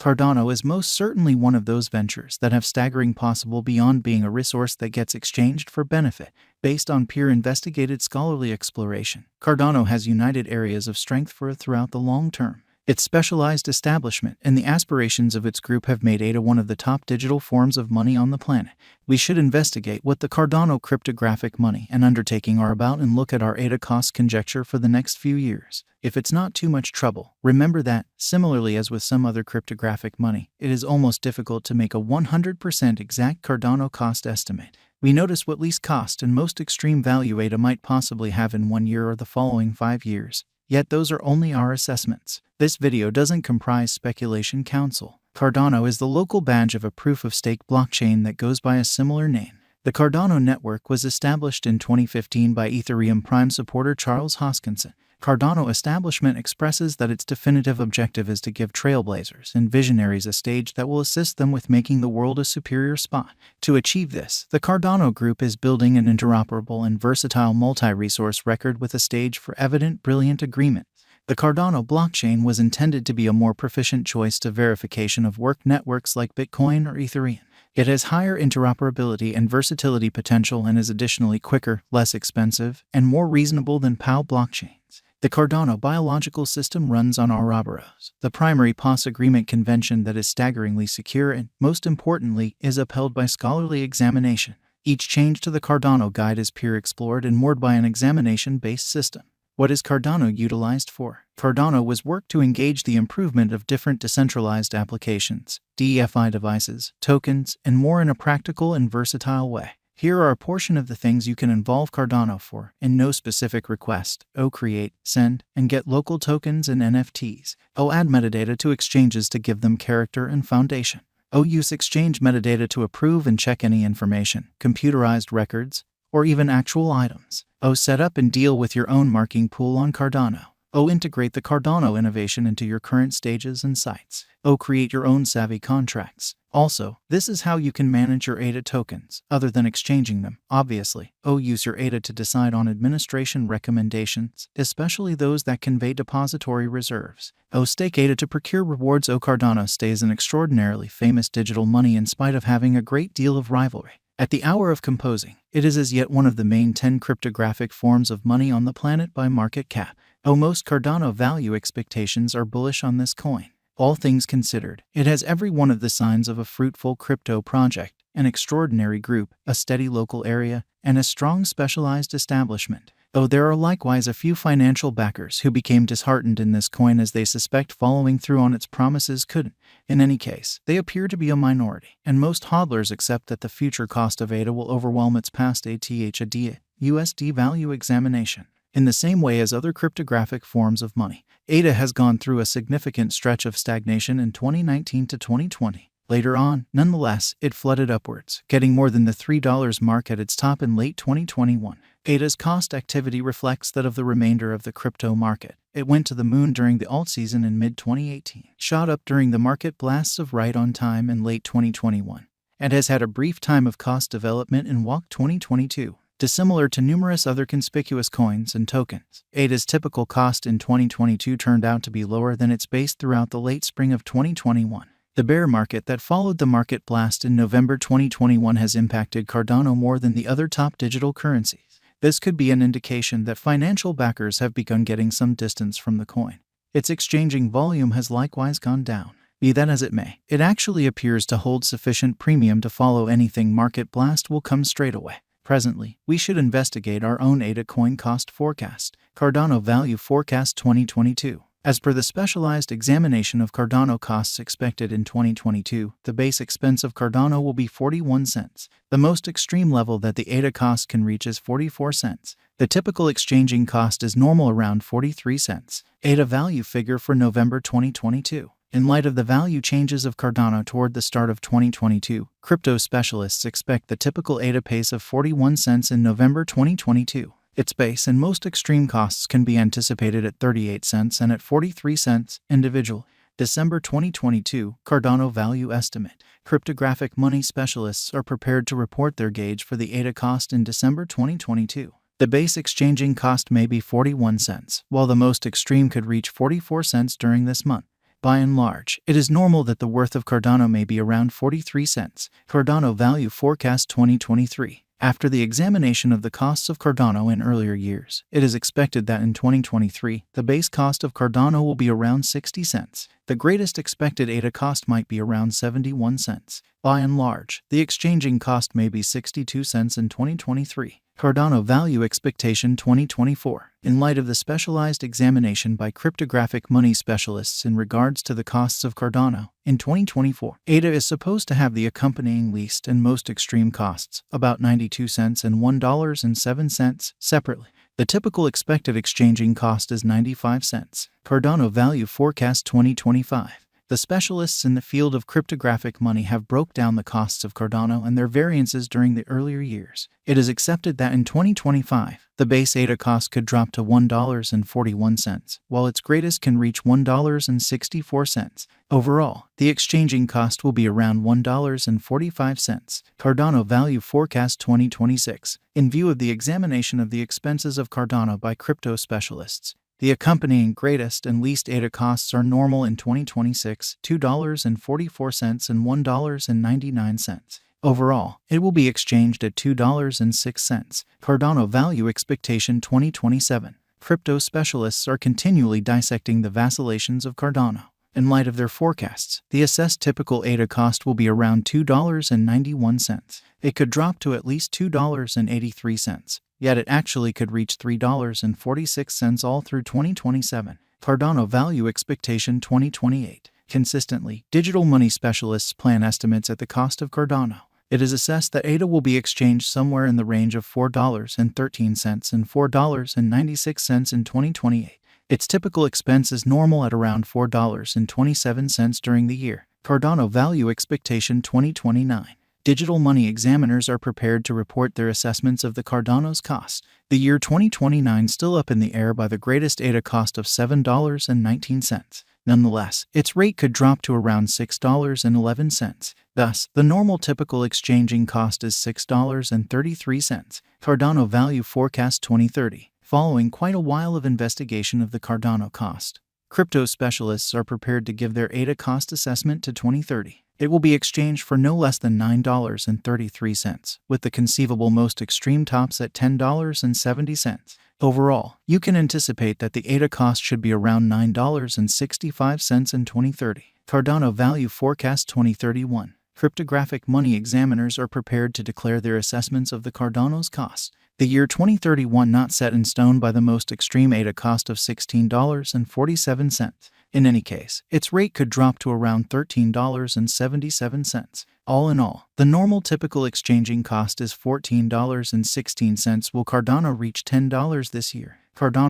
Cardano is most certainly one of those ventures that have staggering possible beyond being a resource that gets exchanged for benefit. Based on peer investigated scholarly exploration, Cardano has united areas of strength for it throughout the long term. Its specialized establishment and the aspirations of its group have made ADA one of the top digital forms of money on the planet. We should investigate what the Cardano cryptographic money and undertaking are about and look at our ADA cost conjecture for the next few years. If it's not too much trouble, remember that, similarly as with some other cryptographic money, it is almost difficult to make a 100% exact Cardano cost estimate. We notice what least cost and most extreme value ADA might possibly have in 1 year or the following 5 years. Yet those are only our assessments. This video doesn't comprise speculation counsel. Cardano is the local badge of a proof-of-stake blockchain that goes by a similar name. The Cardano network was established in 2015 by Ethereum Prime supporter Charles Hoskinson. Cardano establishment expresses that its definitive objective is to give trailblazers and visionaries a stage that will assist them with making the world a superior spot. To achieve this, the Cardano Group is building an interoperable and versatile multi-resource record with a stage for evident, brilliant agreement. The Cardano blockchain was intended to be a more proficient choice to verification of work networks like Bitcoin or Ethereum. It has higher interoperability and versatility potential and is additionally quicker, less expensive, and more reasonable than POW blockchains. The Cardano biological system runs on Ouroboros, the primary POS agreement convention that is staggeringly secure and, most importantly, is upheld by scholarly examination. Each change to the Cardano guide is peer-explored and moored by an examination-based system. What is Cardano utilized for? Cardano was worked to engage the improvement of different decentralized applications, DeFi devices, tokens, and more in a practical and versatile way. Here are a portion of the things you can involve Cardano for, in no specific request. Create, send, and get local tokens and NFTs. Add metadata to exchanges to give them character and foundation. Use exchange metadata to approve and check any information, computerized records, or even actual items. Set up and deal with your own marking pool on Cardano. Integrate the Cardano innovation into your current stages and sites. Create your own savvy contracts. Also, this is how you can manage your ADA tokens, other than exchanging them, obviously. Use your ADA to decide on administration recommendations, especially those that convey depository reserves. Stake ADA to procure rewards. Cardano stays an extraordinarily famous digital money in spite of having a great deal of rivalry. At the hour of composing, it is as yet one of the main 10 cryptographic forms of money on the planet by market cap. Most Cardano value expectations are bullish on this coin. All things considered, it has every one of the signs of a fruitful crypto project, an extraordinary group, a steady local area, and a strong specialized establishment. There are likewise a few financial backers who became disheartened in this coin as they suspect following through on its promises couldn't. In any case, they appear to be a minority, and most hodlers accept that the future cost of ADA will overwhelm its past ATH/ADA USD value examination. In the same way as other cryptographic forms of money, ADA has gone through a significant stretch of stagnation in 2019 to 2020. Later on, nonetheless, it flooded upwards, getting more than the $3 mark at its top in late 2021. ADA's cost activity reflects that of the remainder of the crypto market. It went to the moon during the alt season in mid-2018, shot up during the market blasts of Right on Time in late 2021, and has had a brief time of cost development in WAC 2022. Dissimilar to numerous other conspicuous coins and tokens, ADA's typical cost in 2022 turned out to be lower than its base throughout the late spring of 2021. The bear market that followed the market blast in November 2021 has impacted Cardano more than the other top digital currencies. This could be an indication that financial backers have begun getting some distance from the coin. Its exchanging volume has likewise gone down. Be that as it may, it actually appears to hold sufficient premium to follow anything market blast will come straight away. Presently, we should investigate our own ADA coin cost forecast. Cardano Value Forecast 2022. As per the specialized examination of Cardano costs expected in 2022, the base expense of Cardano will be 41 cents. The most extreme level that the ADA cost can reach is 44 cents. The typical exchanging cost is normal around 43 cents. ADA value figure for November 2022. In light of the value changes of Cardano toward the start of 2022, crypto specialists expect the typical ADA pace of 41 cents in November 2022. Its base and most extreme costs can be anticipated at 38 cents and at 43 cents individually. December 2022, Cardano Value Estimate. Cryptographic money specialists are prepared to report their gauge for the ADA cost in December 2022. The base exchanging cost may be 41 cents, while the most extreme could reach 44 cents during this month. By and large, it is normal that the worth of Cardano may be around 43 cents. Cardano Value Forecast 2023. After the examination of the costs of Cardano in earlier years, it is expected that in 2023, the base cost of Cardano will be around 60 cents. The greatest expected ADA cost might be around 71 cents. By and large, the exchanging cost may be 62 cents in 2023. Cardano Value Expectation 2024. In light of the specialized examination by cryptographic money specialists in regards to the costs of Cardano, in 2024, ADA is supposed to have the accompanying least and most extreme costs, about 92 cents and $1.07, separately. The typical expected exchanging cost is 95 cents. Cardano Value Forecast 2025. The specialists in the field of cryptographic money have broke down the costs of Cardano and their variances during the earlier years. It is accepted that in 2025, the base ADA cost could drop to $1.41, while its greatest can reach $1.64. Overall, the exchanging cost will be around $1.45. Cardano Value Forecast 2026. In view of the examination of the expenses of Cardano by crypto specialists, the accompanying greatest and least ADA costs are normal in 2026, $2.44 and $1.99. Overall, it will be exchanged at $2.06. Cardano Value Expectation 2027. Crypto specialists are continually dissecting the vacillations of Cardano. In light of their forecasts, the assessed typical ADA cost will be around $2.91. It could drop to at least $2.83. Yet it actually could reach $3.46 all through 2027. Cardano Value Expectation 2028. Consistently, digital money specialists plan estimates at the cost of Cardano. It is assessed that ADA will be exchanged somewhere in the range of $4.13 and $4.96 in 2028. Its typical expense is normal at around $4.27 during the year. Cardano Value Expectation 2029. Digital money examiners are prepared to report their assessments of the Cardano's cost. The year 2029 still up in the air by the greatest ADA cost of $7.19. Nonetheless, its rate could drop to around $6.11. Thus, the normal typical exchanging cost is $6.33. Cardano Value Forecast 2030. Following quite a while of investigation of the Cardano cost, crypto specialists are prepared to give their ADA cost assessment to 2030. It will be exchanged for no less than $9.33, with the conceivable most extreme tops at $10.70. Overall, you can anticipate that the ADA cost should be around $9.65 in 2030. Cardano Value Forecast 2031. Cryptographic money examiners are prepared to declare their assessments of the Cardano's cost. The year 2031 not set in stone by the most extreme ADA cost of $16.47. In any case, its rate could drop to around $13.77. All in all, the normal typical exchanging cost is $14.16. Will Cardano reach $10 this year? Cardano